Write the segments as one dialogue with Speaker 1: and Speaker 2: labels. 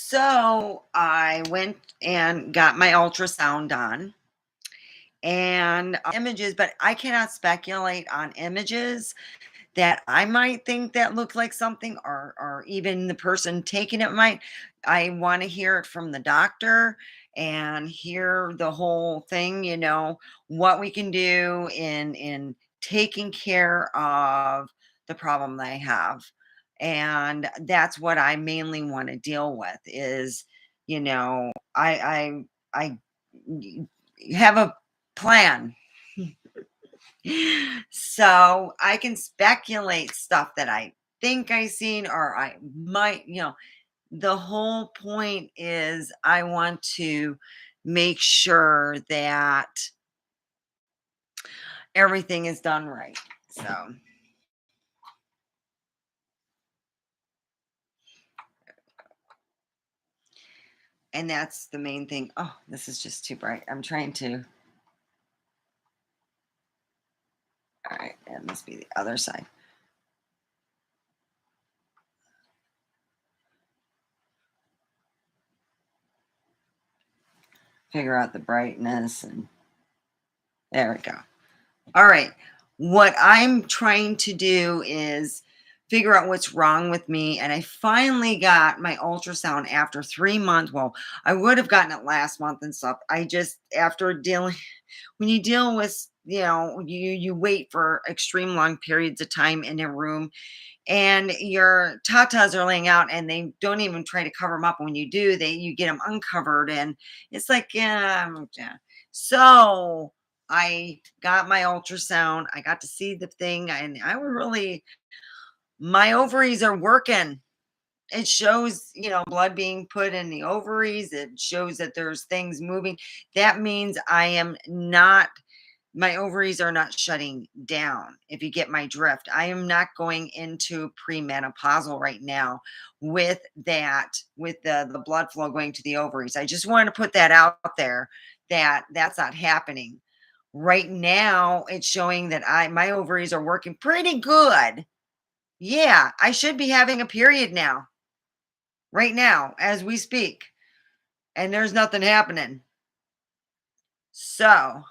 Speaker 1: So I went and got my ultrasound done and images, but I cannot speculate on images that I might think that look like something, or even the person taking it might. I want to hear it from the doctor and hear the whole thing, what we can do in taking care of the problem that I have. And that's what I mainly want to deal with is, I have a plan. So I can speculate stuff that I think I seen or I might, the whole point is I want to make sure that everything is done right. So, and that's the main thing. Oh, this is just too bright. I'm trying to, all right, that must be the other side. Figure out the brightness and there we go. All right. What I'm trying to do is figure out what's wrong with me. And I finally got my ultrasound after 3 months. Well, I would have gotten it last month and stuff. I just, after dealing, when you deal with, you wait for extreme long periods of time in a room and your tatas are laying out and they don't even try to cover them up. When you do, you get them uncovered and it's like, yeah. So I got my ultrasound. I got to see the thing and my ovaries are working. It shows, blood being put in the ovaries. It shows that there's things moving. That means my ovaries are not shutting down. If you get my drift, I am not going into premenopausal right now with the blood flow going to the ovaries. I just want to put that out there that that's not happening. Right now, it's showing that my ovaries are working pretty good. Yeah, I should be having a period now, right now, as we speak, and there's nothing happening. So,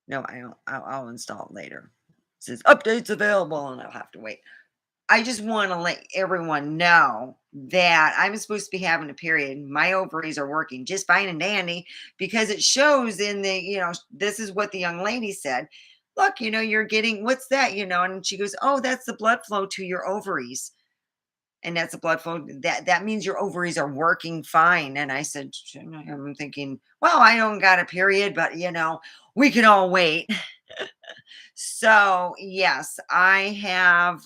Speaker 1: no, I don't. I'll install it later. It says updates available, and I'll have to wait. I just want to let everyone know that I'm supposed to be having a period. My ovaries are working just fine and dandy because it shows in this is what the young lady said. Look, you're getting, what's that, and she goes, oh, that's the blood flow to your ovaries. And that's the blood flow. That means your ovaries are working fine. And I said, I'm thinking, well, I don't got a period, but we can all wait. So, yes, I have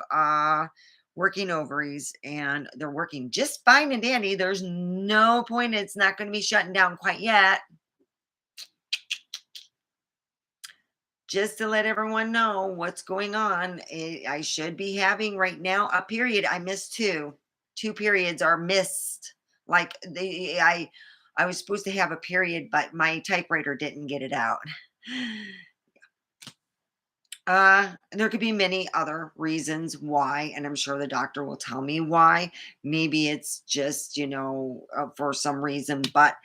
Speaker 1: working ovaries and they're working just fine and dandy. There's no point. It's not going to be shutting down quite yet. Just to let everyone know what's going on. I should be having right now a period. I missed two. Two periods are missed. Like I was supposed to have a period, but my typewriter didn't get it out. There could be many other reasons why, and I'm sure the doctor will tell me why. Maybe it's just, for some reason, but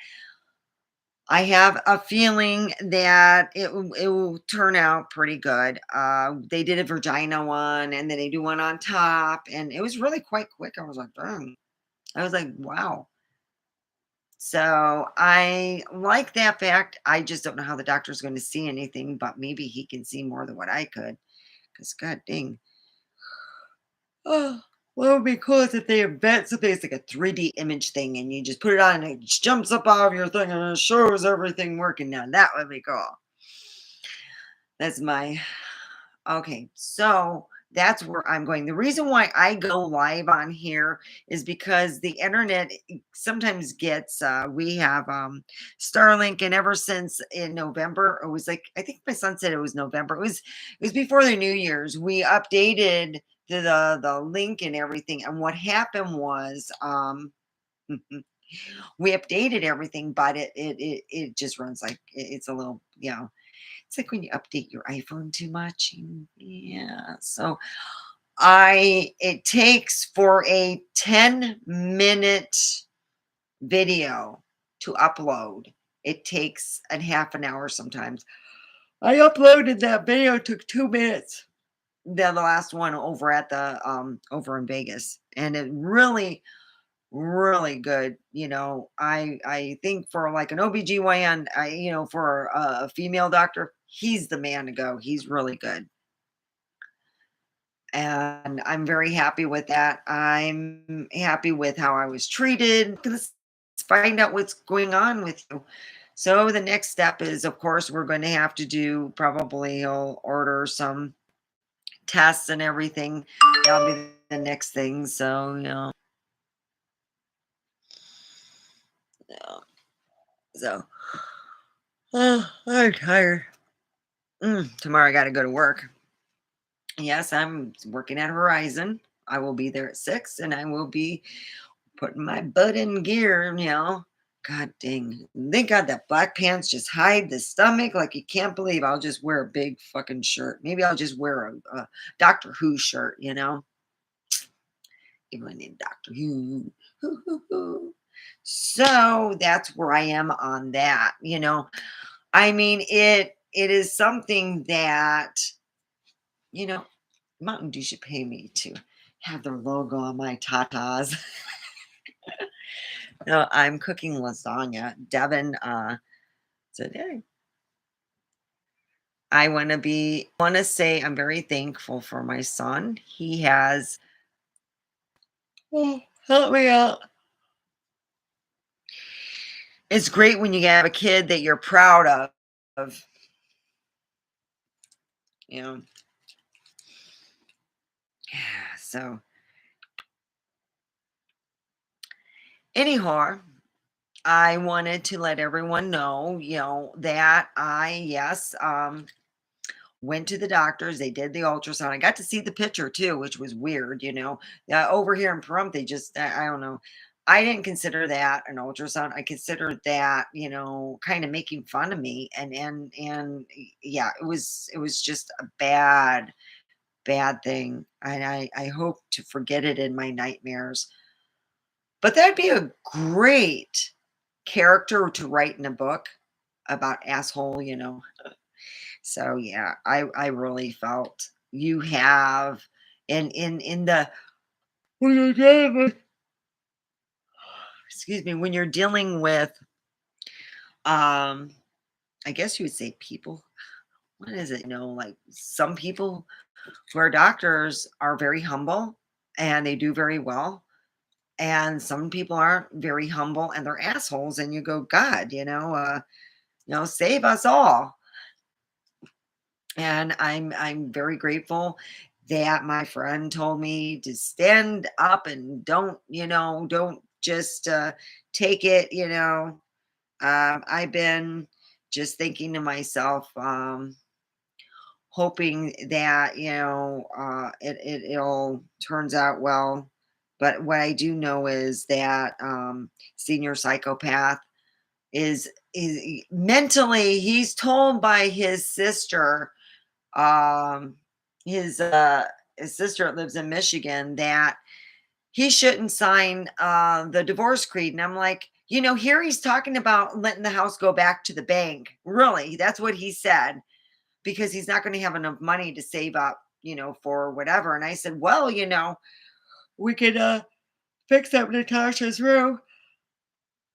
Speaker 1: I have a feeling that it will turn out pretty good. They did a vagina one, and then they do one on top, and it was really quite quick. I was like, dang. I was like, wow. So I like that fact. I just don't know how the doctor's going to see anything, but maybe he can see more than what I could. Because god dang. Oh, what would be cool is if they invent something it's like a 3D image thing and you just put it on and it jumps up out of your thing and it shows everything working now. That would be cool. That's my okay. So that's where I'm going. The reason why I go live on here is because the internet sometimes gets we have Starlink, and ever since in November, it was like I think my son said it was November. It was before the New Year's. We updated the link and everything. And what happened was we updated everything, but it just runs like it's a little, it's like when you update your iPhone too much. Yeah. So it takes for a 10-minute video to upload. It takes a half an hour sometimes. I uploaded that video, took 2 minutes. The last one over at the over in Vegas. And it really, really good. I think for like an OBGYN, for a female doctor, he's the man to go. He's really good. And I'm very happy with that. I'm happy with how I was treated. Let's find out what's going on with you. So the next step is, of course, we're going to have to do probably he'll order some tests and everything. That'll be the next thing. So, yeah. So, I'm tired. Tomorrow I got to go to work. Yes, I'm working at Horizon. I will be there at 6 and I will be putting my butt in gear. God dang. Thank God that black pants just hide the stomach. Like you can't believe I'll just wear a big fucking shirt. Maybe I'll just wear a Doctor Who shirt. Even I need Doctor Who. So that's where I am on that. I mean, it is something that, you know, Mountain Dew should pay me to have their logo on my tatas. No, I'm cooking lasagna. Devin said, hey, I want to say I'm very thankful for my son. He has, oh, help me out. It's great when you have a kid that you're proud of. You know. Yeah, so anyhow, I wanted to let everyone know, that yes, went to the doctors. They did the ultrasound. I got to see the picture too, which was weird. Over here in Pahrump, they just, I don't know. I didn't consider that an ultrasound. I considered that, kind of making fun of me. And yeah, it was just a bad thing. And I hope to forget it in my nightmares. But that'd be a great character to write in a book about asshole. So yeah, I really felt you have in the when you're dealing with excuse me, when you're dealing with um I guess you would say people. What is it? Like some people who are doctors are very humble and they do very well. And some people aren't very humble and they're assholes, and you go, God, save us all. And I'm very grateful that my friend told me to stand up and don't just take it. I've been just thinking to myself, hoping that it all turns out well. But what I do know is that senior psychopath is mentally, he's told by his sister, um his sister that lives in Michigan, that he shouldn't sign the divorce creed. And I'm like, here he's talking about letting the house go back to the bank. Really, that's what he said, because he's not going to have enough money to save up, for whatever. And I said, well, we could fix up Natasha's room,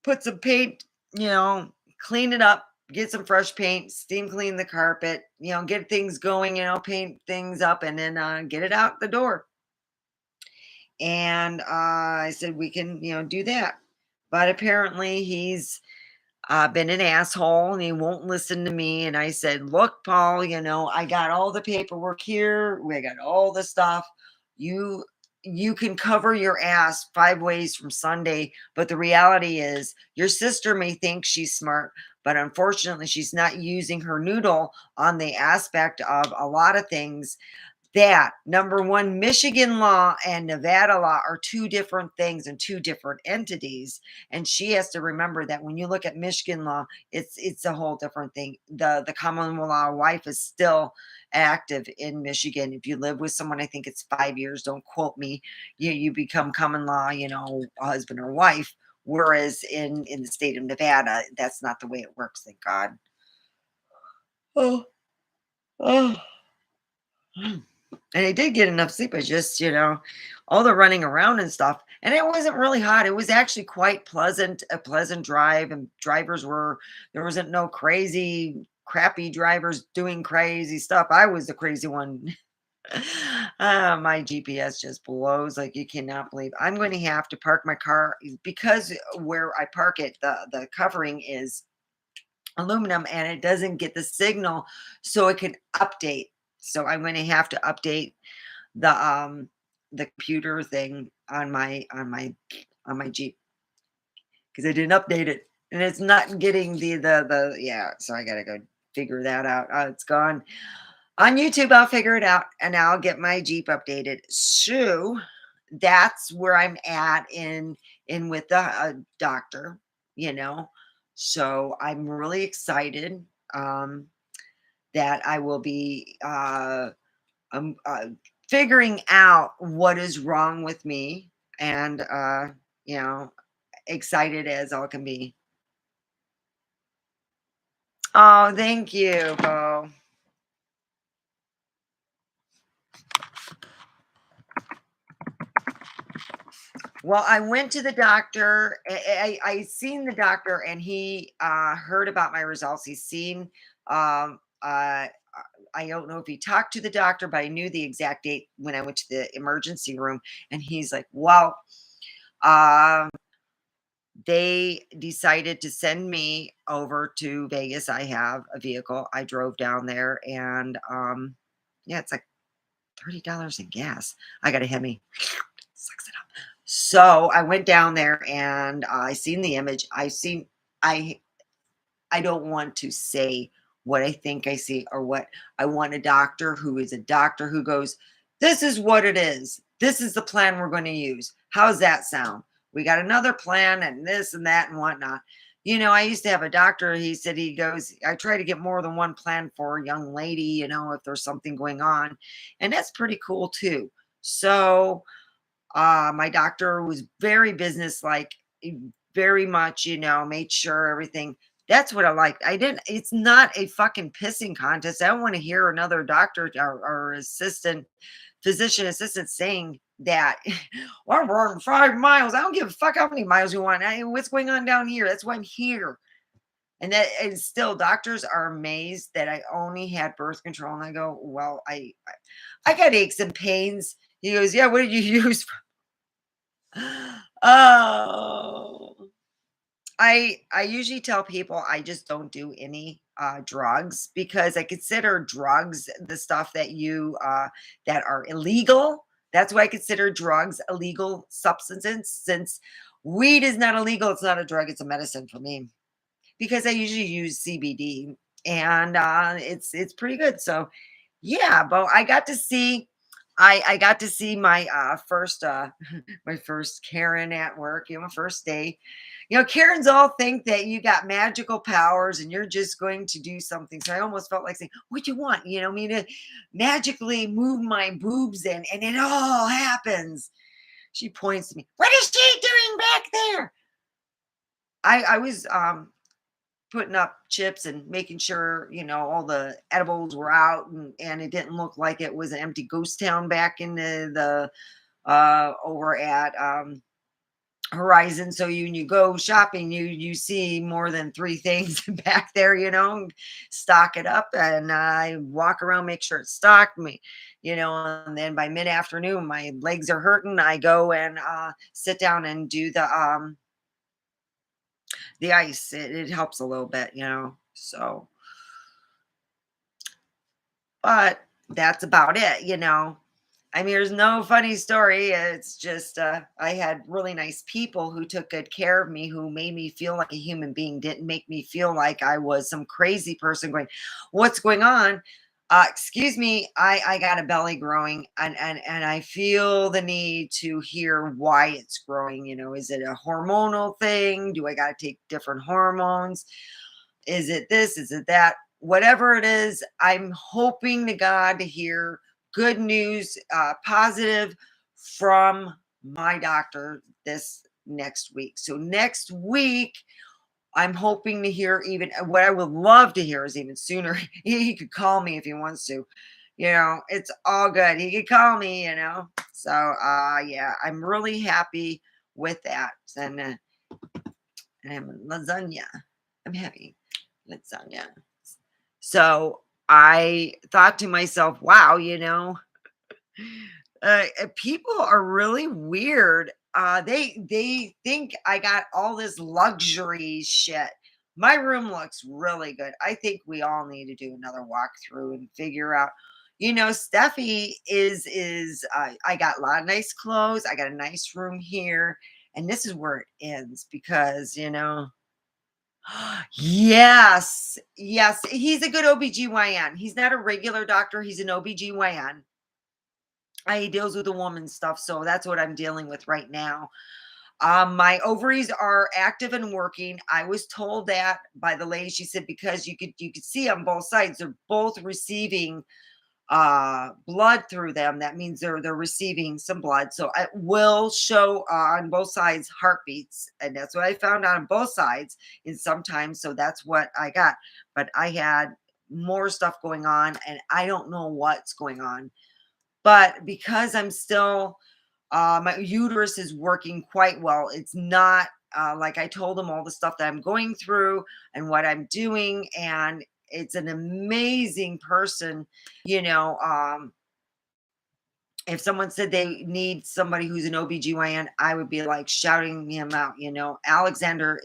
Speaker 1: put some paint, clean it up, get some fresh paint, steam clean the carpet, get things going, paint things up, and then get it out the door. And I said, we can, do that. But apparently he's been an asshole and he won't listen to me. And I said, look, Paul, I got all the paperwork here. We got all the stuff. You can cover your ass 5 ways from Sunday, but the reality is your sister may think she's smart, but unfortunately she's not using her noodle on the aspect of a lot of things. That number one, Michigan law and Nevada law are two different things and two different entities. And she has to remember that when you look at Michigan law, it's a whole different thing. The common law wife is still active in Michigan. If you live with someone, I think it's 5 years. Don't quote me. You become common law, husband or wife. Whereas in the state of Nevada, that's not the way it works. Thank God. Oh, oh. And I did get enough sleep. I just, all the running around and stuff. And it wasn't really hot. It was actually quite pleasant, a pleasant drive. And there wasn't no crazy, crappy drivers doing crazy stuff. I was the crazy one. My GPS just blows like you cannot believe. I'm going to have to park my car because where I park it, the covering is aluminum and it doesn't get the signal so it can update. So I'm going to have to update the computer thing on my Jeep because I didn't update it and it's not getting the yeah, so I got to go figure that out. It's gone. On YouTube I'll figure it out and I'll get my Jeep updated. So that's where I'm at in with the doctor, you know. So I'm really excited that I will be figuring out what is wrong with me and you know excited as all can be. Oh, thank you, Bo. Well, I went to the doctor. I seen the doctor, and he heard about my results. He's seen. I don't know if he talked to the doctor, but I knew the exact date when I went to the emergency room, and he's like, "Well, um, they decided to send me over to Vegas. I have a vehicle. I drove down there, and yeah, it's like $30 in gas. I got a Hemi. Sucks it up. So I went down there and I seen the image. I I don't want to say what I think I see or what I want. A doctor who is a doctor who goes, this is what it is. This is the plan we're going to use. How's that sound? We got another plan and this and that and whatnot. I used to have a doctor. He said, he goes, I try to get more than one plan for a young lady, if there's something going on. And that's pretty cool too. So my doctor was very businesslike, very much, made sure everything. That's what I liked. It's not a fucking pissing contest. I don't want to hear another doctor or physician assistant saying that, well, I'm running 5 miles. I don't give a fuck how many miles you want. What's going on down here? That's why I'm here. And still doctors are amazed that I only had birth control. And I go, well, I got aches and pains. He goes, yeah, what did you use? Oh, I usually tell people I just don't do any drugs because I consider drugs the stuff that are illegal. That's why I consider drugs illegal substances. Since weed is not illegal, it's not a drug, it's a medicine for me. Because I usually use CBD and it's pretty good. So yeah, but I got to see my first my first Karen at work, my first day. Karens all think that you got magical powers and you're just going to do something. So I almost felt like saying, what you want? Me to magically move my boobs and it all happens. She points to me. What is she doing back there? I was putting up chips and making sure, all the edibles were out and it didn't look like it was an empty ghost town back in the over at Horizon. So when you go shopping, you see more than three things back there, stock it up. And I walk around, make sure it's stocked me, and then by mid-afternoon, my legs are hurting. I go and sit down and do the ice. It helps a little bit, so, but that's about it. I mean, there's no funny story. It's just I had really nice people who took good care of me, who made me feel like a human being, didn't make me feel like I was some crazy person going, what's going on? Excuse me, I got a belly growing, and I feel the need to hear why it's growing. Is it a hormonal thing? Do I got to take different hormones? Is it this? Is it that? Whatever it is, I'm hoping to God to hear good news, positive from my doctor this next week. So next week, I'm hoping to hear even what I would love to hear is even sooner. He could call me if he wants to. It's all good. He could call me. So yeah, I'm really happy with that. And I'm lasagna. I'm having lasagna. So I thought to myself, wow, people are really weird. They think I got all this luxury shit. My room looks really good. I think we all need to do another walkthrough and figure out. Steffi is. I got a lot of nice clothes. I got a nice room here, and this is where it ends because Yes, yes. He's a good OBGYN. He's not a regular doctor. He's an OBGYN. He deals with the woman stuff, so that's what I'm dealing with right now. My ovaries are active and working. I was told that by the lady. She said because you could see on both sides, they're both receiving blood through them. That means they're receiving some blood. So it will show on both sides heartbeats. And that's what I found out on both sides in sometimes. So that's what I got. But I had more stuff going on and I don't know what's going on. But because I'm still, my uterus is working quite well. It's not like I told them all the stuff that I'm going through and what I'm doing. And it's an amazing person. You know, if someone said they need somebody who's an OBGYN, I would be like shouting him out. Alexander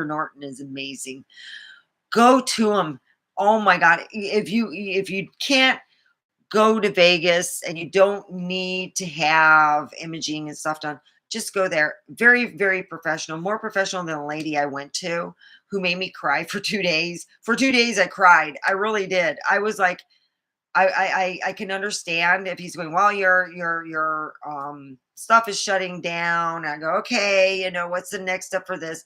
Speaker 1: Norton is amazing. Go to him. Oh my God. If you can't go to Vegas and you don't need to have imaging and stuff done, just go there. Very, very professional, more professional than a lady I went to who made me cry for 2 days. For 2 days, I cried. I really did. I was like, I can understand if he's going, well, your stuff is shutting down. I go, okay, what's the next step for this?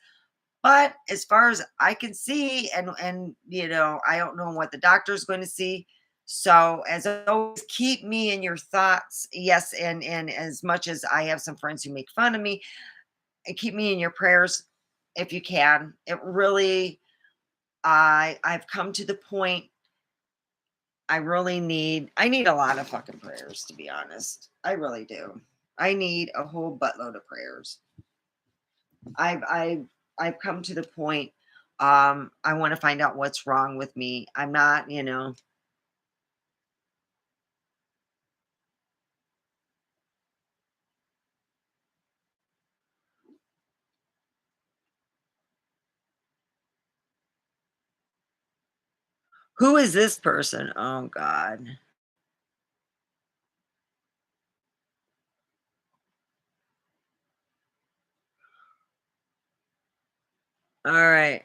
Speaker 1: But as far as I can see, and I don't know what the doctor's going to see. So as always, keep me in your thoughts. Yes, and as much as I have some friends who make fun of me, keep me in your prayers if you can. It really, I've come to the point. I need a lot of fucking prayers, to be honest. I really do. I need a whole buttload of prayers. I've come to the point. I want to find out what's wrong with me. I'm not. Who is this person? Oh God. All right.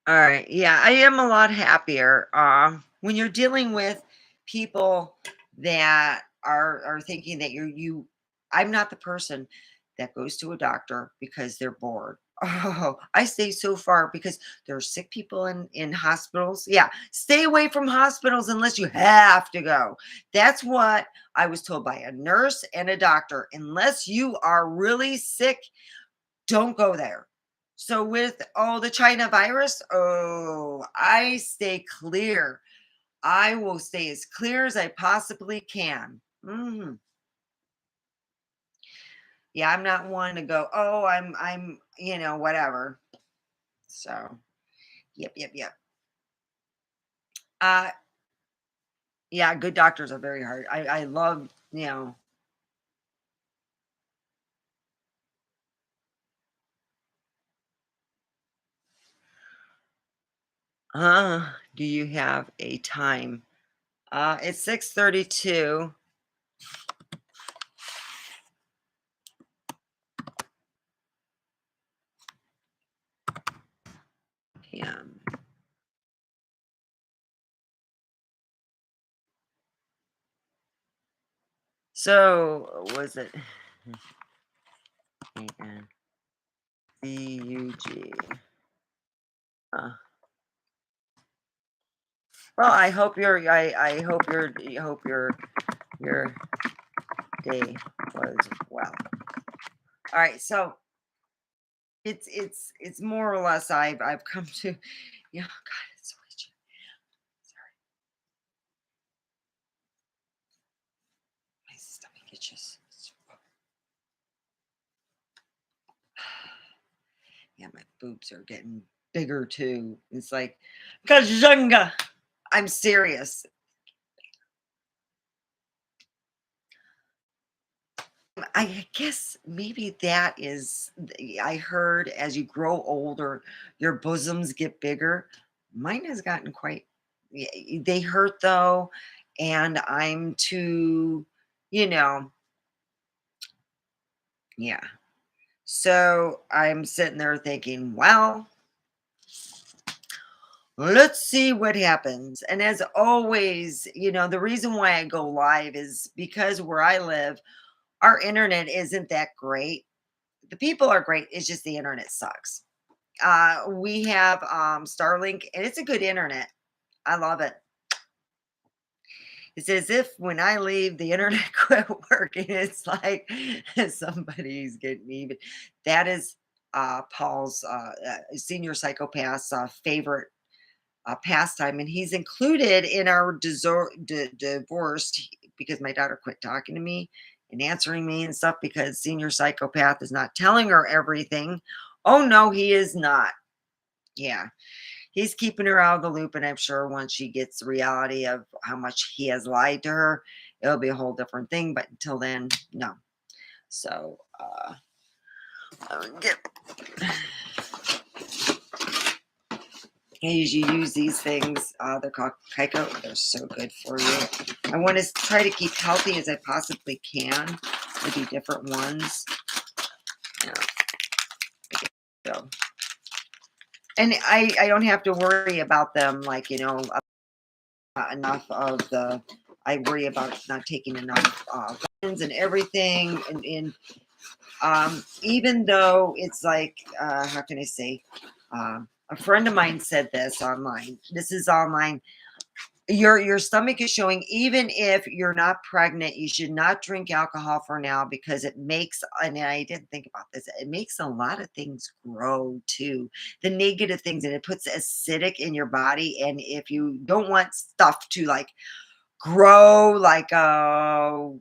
Speaker 1: All right. Yeah, I am a lot happier. When you're dealing with people that are thinking that I'm not the person that goes to a doctor because they're bored. Oh, I stay so far because there are sick people in hospitals. Yeah, stay away from hospitals unless you have to go. That's what I was told by a nurse and a doctor. Unless you are really sick, don't go there. So with the China virus, oh, I stay clear. I will stay as clear as I possibly can. Yeah, I'm not one to go, oh, I'm, whatever. So, yep, yep, yep. Uh, yeah, good doctors are very hard. I love, Do you have a time? It's 6:32 p.m. So was it ANCUG? Uh, well, I hope your day was well. All right, so it's more or less I've come to, yeah, God, it's so itchy. Sorry, my stomach itches. Yeah, my boobs are getting bigger too. It's like Kajunga. I'm serious. I guess maybe that is, I heard as you grow older, your bosoms get bigger. Mine has gotten quite, they hurt though. And I'm too, you know, yeah. So I'm sitting there thinking, well, let's see what happens. And as always, the reason why I go live is because where I live, our internet isn't that great. The people are great. It's just the internet sucks. We have Starlink, and it's a good internet. I love it. It's as if when I leave, the internet quit working. It's like somebody's getting even. That is Paul's senior psychopath's favorite pastime, and he's included in our divorce because my daughter quit talking to me and answering me and stuff because senior psychopath is not telling her everything. Oh no, he is not. Yeah, he's keeping her out of the loop, and I'm sure once she gets the reality of how much he has lied to her, it'll be a whole different thing. But until then, no. So get I usually use these things. They're called Kaiko. They're so good for you. I want to try to keep healthy as I possibly can. Maybe different ones. Yeah. So, and I don't have to worry about them like, enough of the, I worry about not taking enough vitamins and everything. And even though it's like, how can I say, a friend of mine said this online. This is online. Your stomach is showing, even if you're not pregnant, you should not drink alcohol for now because it makes, and I didn't think about this, it makes a lot of things grow too, the negative things, and it puts acidic in your body. And if you don't want stuff to like grow like I'd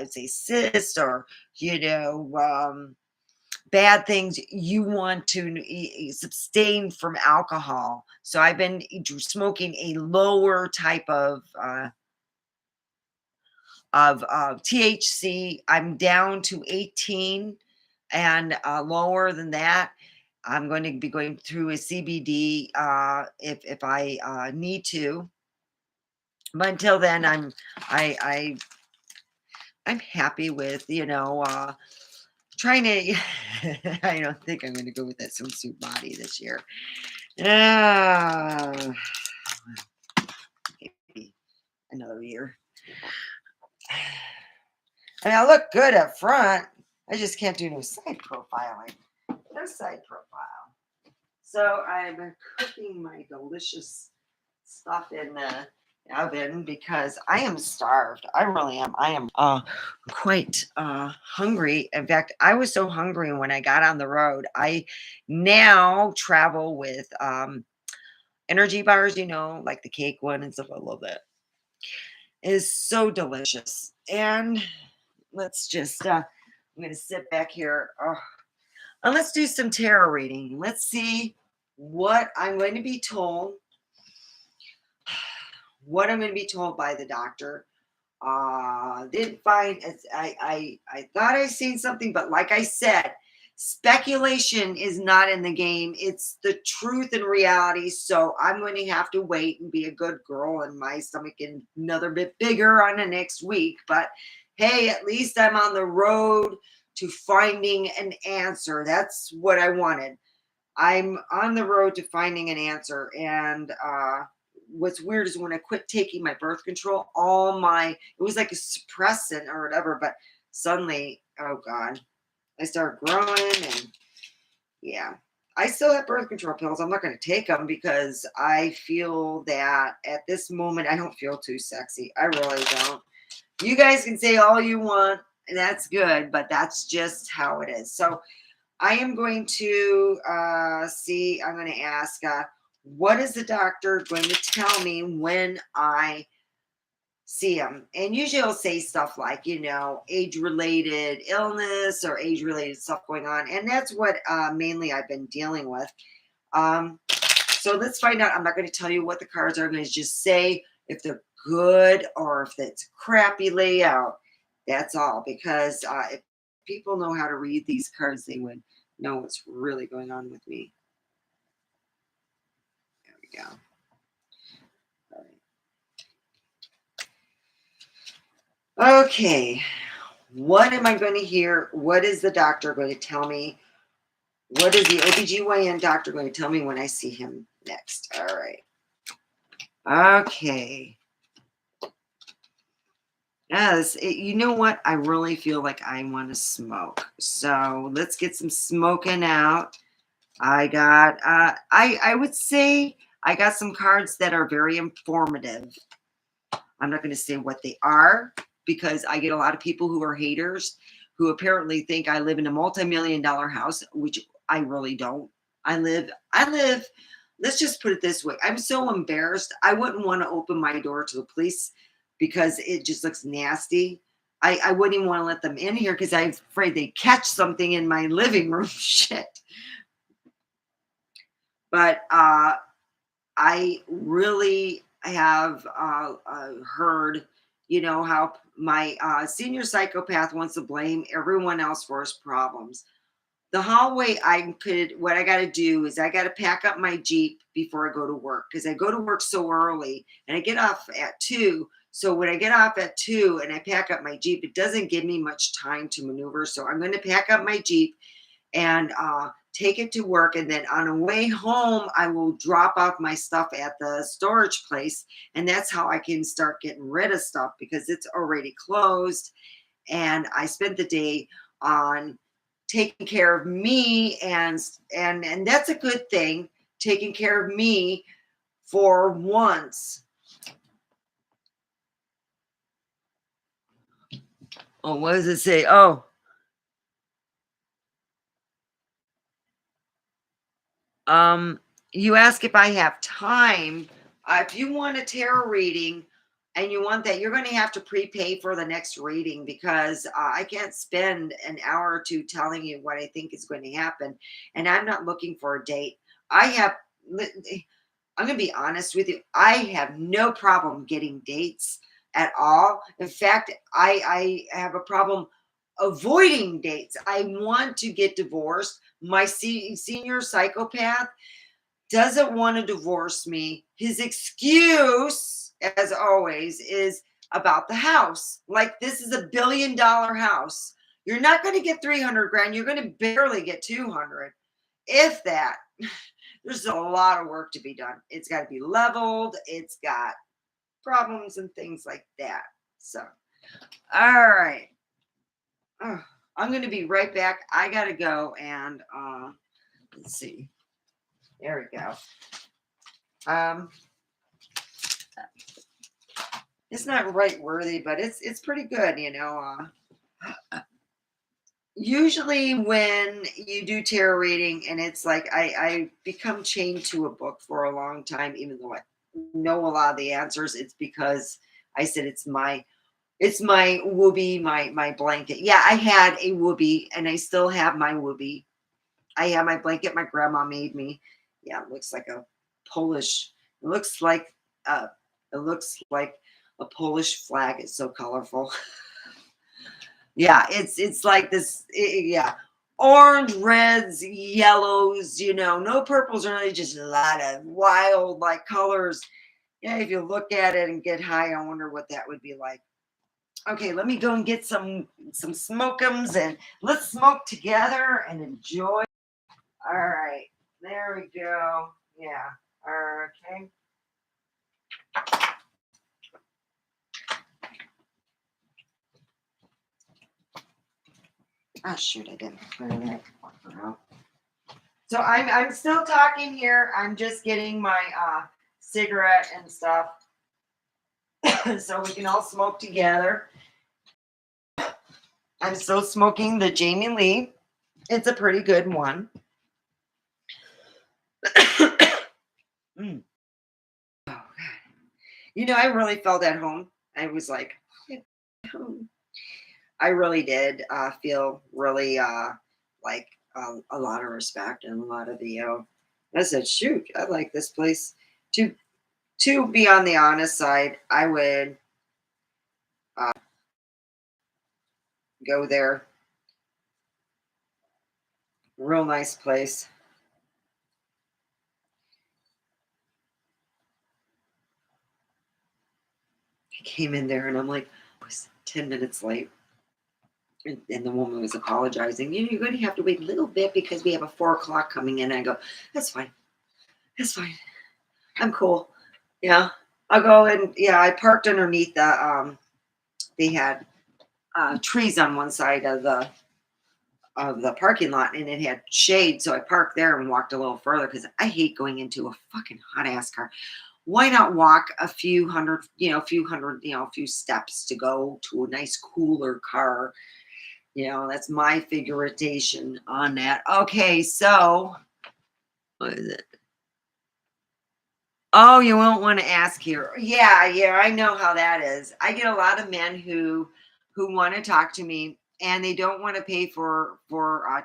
Speaker 1: say cyst or bad things, you want to abstain from alcohol. So I've been smoking a lower type of THC. I'm down to 18, and lower than that, I'm going to be going through a CBD if I need to. But until then, I'm happy with trying to. I don't think I'm going to go with that swimsuit body this year. Uh, maybe another year. I mean, I look good up front. I just can't do no side profiling. No side profile. So I'm cooking my delicious stuff in the oven because I am starved. I really am. I am quite hungry. In fact, I was so hungry when I got on the road. I now travel with energy bars, like the cake one and stuff. I love that. It is so delicious. And let's just I'm gonna sit back here. And let's do some tarot reading. Let's see what I'm going to be told. What I'm going to be told by the doctor. Didn't find as I thought I seen something, but like I said, Speculation is not in the game. It's the truth and reality. So I'm going to have to wait and be a good girl, and my stomach getting another bit bigger on the next week. But hey, at least I'm on the road to finding an answer. That's what I wanted. I'm on the road to finding an answer. And what's weird is when I quit taking my birth control, it was like a suppressant or whatever, but suddenly, oh God, I started growing. And yeah, I still have birth control pills. I'm not going to take them because I feel that at this moment, I don't feel too sexy. I really don't. You guys can say all you want, and that's good, but that's just how it is. So I am going to I'm going to ask, what is the doctor going to tell me when I see him? And usually he'll say stuff like, age related illness or age related stuff going on. And that's what mainly I've been dealing with. Um, so let's find out. I'm not going to tell you what the cards are. I'm going to just say if they're good or if it's crappy layout. That's all. Because if people know how to read these cards, they would know what's really going on with me. There we go. All right. Okay. What am I going to hear? What is the doctor going to tell me? What is the OBGYN doctor going to tell me when I see him next? All right. Okay. Yes, you know what? I really feel like I want to smoke. So let's get some smoking out. I got, I would say I got some cards that are very informative. I'm not going to say what they are because I get a lot of people who are haters who apparently think I live in a multi-million-dollar house, which I really don't. I live, let's just put it this way. I'm so embarrassed. I wouldn't want to open my door to the police because it just looks nasty. I wouldn't even want to let them in here because I'm afraid they catch something in my living room. Shit. But I really have heard, how my senior psychopath wants to blame everyone else for his problems. The hallway, what I got to do is I got to pack up my Jeep before I go to work because I go to work so early and I get off at 2. So when I get off at 2 and I pack up my Jeep, it doesn't give me much time to maneuver. So I'm going to pack up my Jeep and take it to work. And then on the way home, I will drop off my stuff at the storage place. And that's how I can start getting rid of stuff because it's already closed. And I spent the day on taking care of me, and that's a good thing, taking care of me for once. Oh, what does it say? Oh, Um, you ask if I have time. If you want a tarot reading and you want that, you're going to have to prepay for the next reading because I can't spend an hour or two telling you what I think is going to happen. And I'm not looking for a date. I have, I'm going to be honest with you. I have no problem getting dates at all. In fact, I have a problem avoiding dates. I want to get divorced. My senior psychopath doesn't want to divorce me. His excuse, as always, is about the house. Like, this is $1 billion house. You're not going to get 300 grand. You're going to barely get 200, if that. There's a lot of work to be done. It's got to be leveled. It's got problems and things like that. So, all right. I'm going to be right back. I got to go and let's see. There we go. It's not right worthy, but it's pretty good, Usually when you do tarot reading and it's like I become chained to a book for a long time, even though I know a lot of the answers, it's because I said it's my whoopee, my blanket. Yeah, I had a whoopee and I still have my whoopee. I have my blanket my grandma made me. Yeah, it looks like a Polish. It looks like uh it looks like a Polish flag. It's so colorful. Yeah, it's like this. Yeah. orange, reds, yellows, no purples, really just a lot of wild like colors. Yeah, if you look at it and get high, I wonder what that would be like. Okay, let me go and get some smokeums and let's smoke together and enjoy. All right, there we go. Yeah. Okay. Oh shoot, I didn't clear that fucker out. So I'm still talking here. I'm just getting my cigarette and stuff so we can all smoke together. I'm still smoking the Jamie Lee. It's a pretty good one. Mm. Oh, God. I really felt at home. I was like, at home. I really did feel really like a lot of respect and a lot of I said, shoot, I like this place. To be on the honest side, I would uh, go there. Real nice place. I came in there and I'm like, I was 10 minutes late. And the woman was apologizing. You're going to have to wait a little bit because we have a 4 o'clock coming in. I go, that's fine. That's fine. I'm cool. Yeah. I'll go and yeah, I parked underneath they had trees on one side of the parking lot and it had shade. So I parked there and walked a little further because I hate going into a fucking hot ass car. Why not walk a few hundred, a few steps to go to a nice cooler car? That's my figuration on that. Okay, so what is it? Oh, you won't want to ask here. Yeah, I know how that is. I get a lot of men who want to talk to me and they don't want to pay for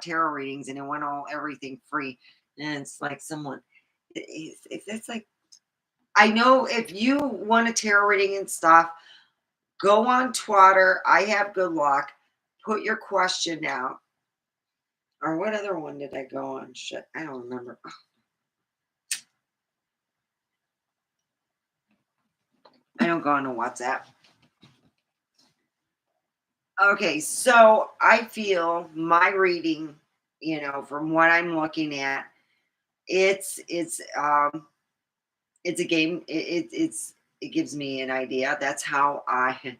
Speaker 1: tarot readings and they want everything free. And it's like someone, it's like I know if you want a tarot reading and stuff, go on Twitter. I have good luck. Put your question out. Or what other one did I go on? Shit, I don't remember. I don't go on to WhatsApp. Okay, so I feel my reading, from what I'm looking at, it's a game. It gives me an idea. That's how I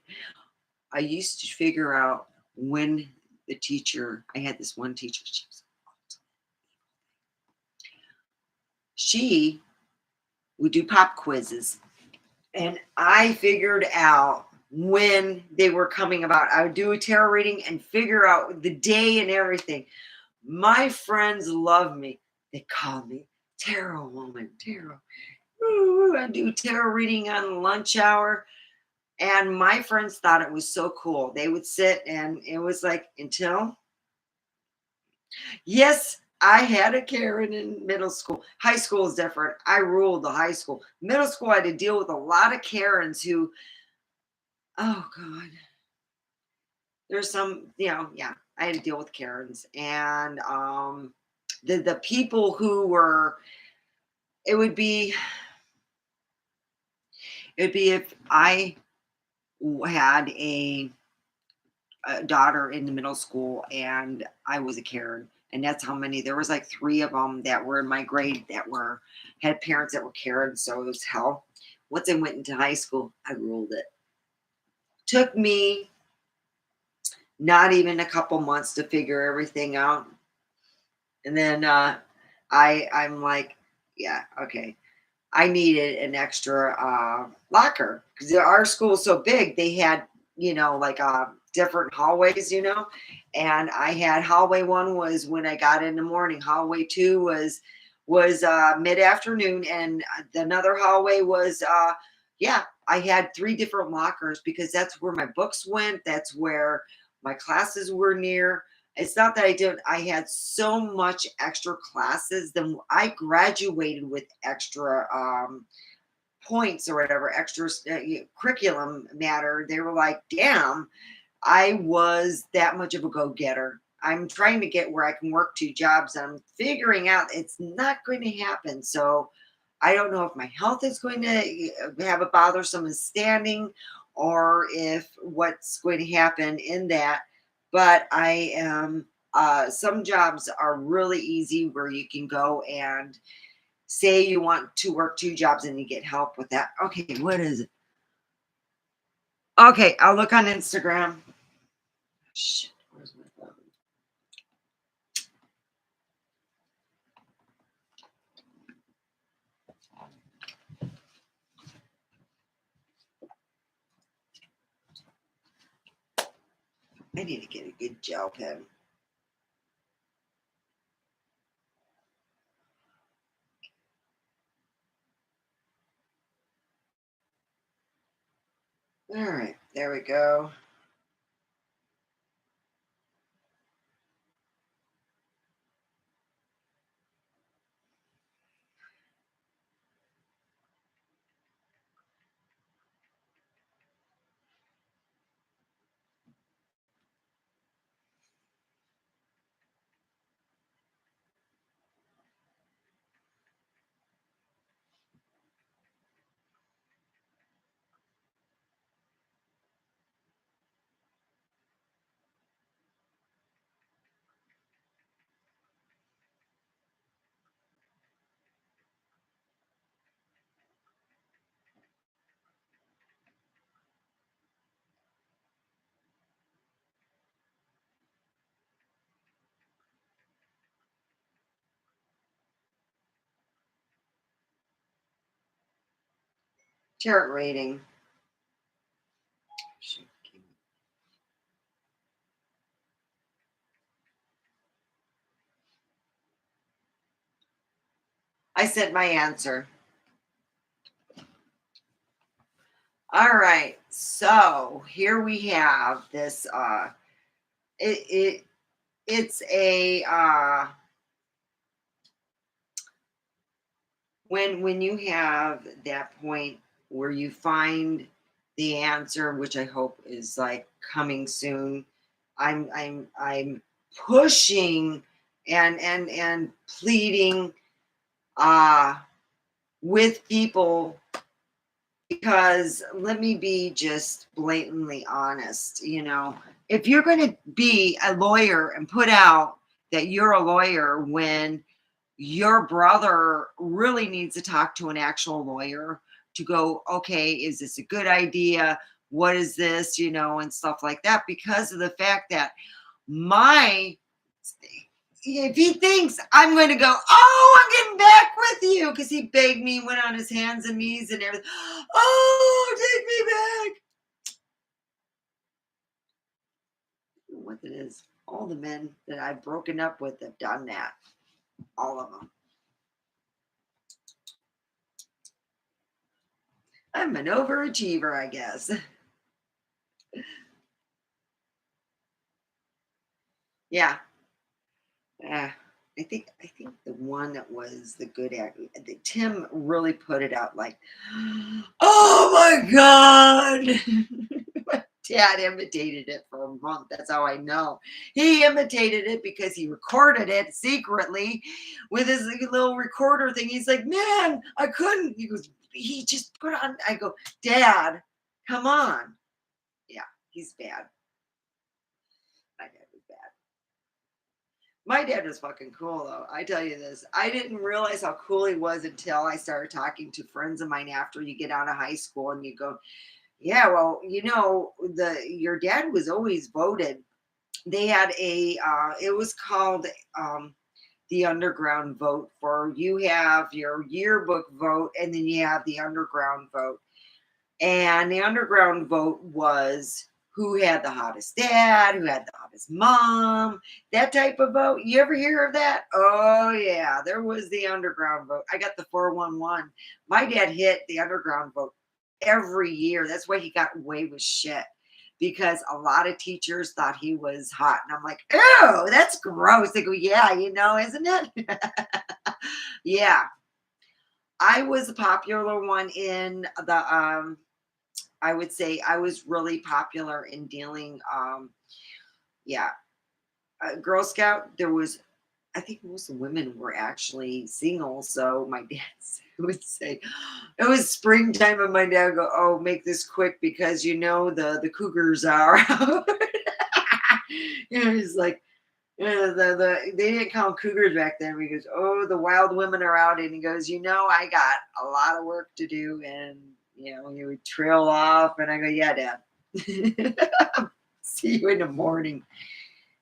Speaker 1: used to figure out when the teacher. I had this one teacher. She would do pop quizzes, and I figured out when they were coming about. I would do a tarot reading and figure out the day and everything. My friends love me. They call me Tarot Woman. Tarot. Ooh, I do tarot reading on lunch hour. And my friends thought it was so cool. They would sit and it was like until, yes, I had a Karen in middle school. High school is different. I ruled the high school. Middle school, I had to deal with a lot of Karens who, oh God, there's some, yeah, I had to deal with Karens. And the people who were, it would be, if I had a daughter in the middle school and I was a Karen. And that's how many, there was like 3 of them that were in my grade that had parents that were Karen. So it was hell. Once I went into high school, I ruled it. Took me not even a couple months to figure everything out. And then I'm like, yeah, okay. I needed an extra locker because our school was so big. They had, like different hallways, and I had hallway 1 was when I got in the morning. Hallway 2 was mid afternoon, and another hallway was yeah. I had 3 different lockers because that's where my books went. That's where my classes were near. It's not that I didn't, I had so much extra classes. Then I graduated with extra points or whatever, extra curriculum matter. They were like, damn, I was that much of a go getter. I'm trying to get where I can work two jobs, and I'm figuring out it's not going to happen. So I don't know if my health is going to have a bothersome standing, or if what's going to happen in that. But I am, some jobs are really easy where you can go and say you want to work two jobs and you get help with that. Okay, what is it? Okay, I'll look on Instagram. Shit, where's my phone? I need to get a good gel pen. All right, there we go. Chart rating. I sent my answer. All right, so here we have this. It it it's a when you have that point where you find the answer, which I hope is like coming soon. I'm pushing and pleading uh with people, because let me be just blatantly honest, if you're going to be a lawyer and put out that you're a lawyer when your brother really needs to talk to an actual lawyer to go, okay, is this a good idea? What is this, and stuff like that, because of the fact that my if he thinks I'm going to go, oh, I'm getting back with you, because he begged me, went on his hands and knees and everything. Oh, take me back. What it is, all the men that I've broken up with have done that. All of them. I'm an overachiever, I guess. Yeah. Uh, I think the one that was the good act, Tim really put it out like, oh my God. Dad imitated it for a month. That's how I know. He imitated it because he recorded it secretly with his little recorder thing. He's like, man, I couldn't. He goes, he just put on. I go, Dad, come on. Yeah, he's bad. My dad was bad. My dad was fucking cool, though. I tell you this, I didn't realize how cool he was until I started talking to friends of mine after you get out of high school and you go, yeah, well, the your dad was always voted. They had it was called the underground vote. For you have your yearbook vote, and then you have the underground vote. And the underground vote was who had the hottest dad, who had the hottest mom, that type of vote. You ever hear of that? Oh, yeah, there was the underground vote. I got the 411. My dad hit the underground vote every year. That's why he got away with shit, because a lot of teachers thought he was hot. And I'm like, ew, that's gross. They go, yeah, isn't it? Yeah. I was a popular one in the I would say I was really popular in dealing, yeah, Girl Scout, there was, I think most of the women were actually single. So my dad would say it was springtime, and my dad would go, "Oh, make this quick because the cougars are out." He's like, they didn't count cougars back then. He goes, "Oh, the wild women are out," and he goes, "I got a lot of work to do," and he would trail off, and I go, "Yeah, Dad." See you in the morning.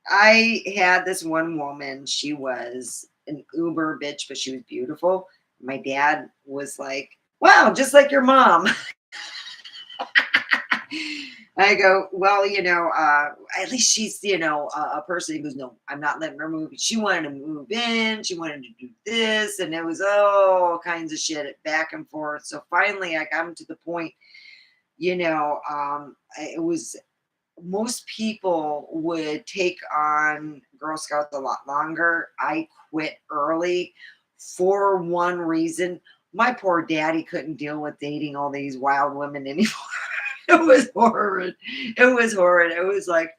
Speaker 1: I had this one woman. She was an uber bitch, but she was beautiful. My dad was like, "Wow, just like your mom." I go, "Well, at least she's, a person." He goes, "No, I'm not letting her move. She wanted to move in. She wanted to do this. And it was all kinds of shit back and forth." So finally, I got him to the point, it was, most people would take on Girl Scouts a lot longer. I quit early for one reason. My poor daddy couldn't deal with dating all these wild women anymore. It was horrid. It was horrid. It was like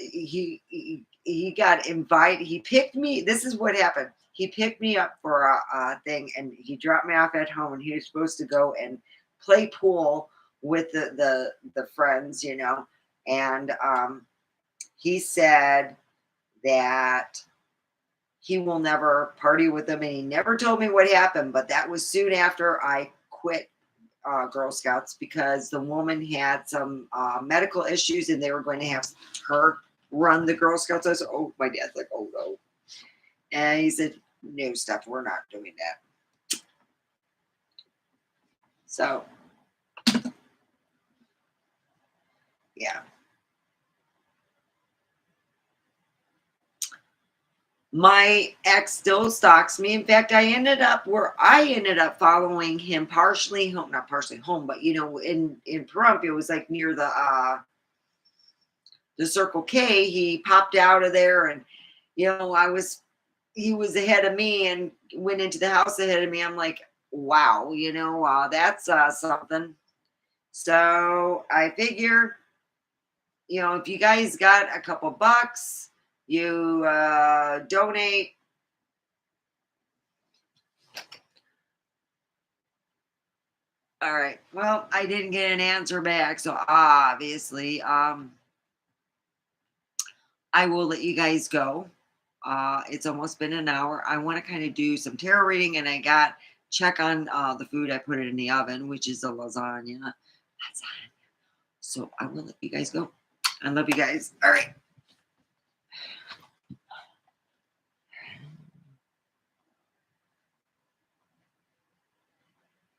Speaker 1: he got invited. He picked me. This is what happened. He picked me up for a thing, and he dropped me off at home. And he was supposed to go and play pool with the friends, and he said that he will never party with them, and he never told me what happened. But that was soon after I quit Girl Scouts because the woman had some medical issues, and they were going to have her run the Girl Scouts. I said, "Oh," my dad's like, "Oh no," and he said, "No, stuff. We're not doing that." So yeah. My ex still stalks me. In fact, I ended up following him partially home, not partially home, but in Pahrump, it was like near the Circle K. He popped out of there, and he was ahead of me and went into the house ahead of me. I'm like, wow, that's something. So I figure, if you guys got a couple bucks, you donate. All right. Well, I didn't get an answer back, so obviously, I will let you guys go. It's almost been an hour. I want to kind of do some tarot reading, and I got check on the food. I put it in the oven, which is a lasagna. So I will let you guys go. I love you guys. All right.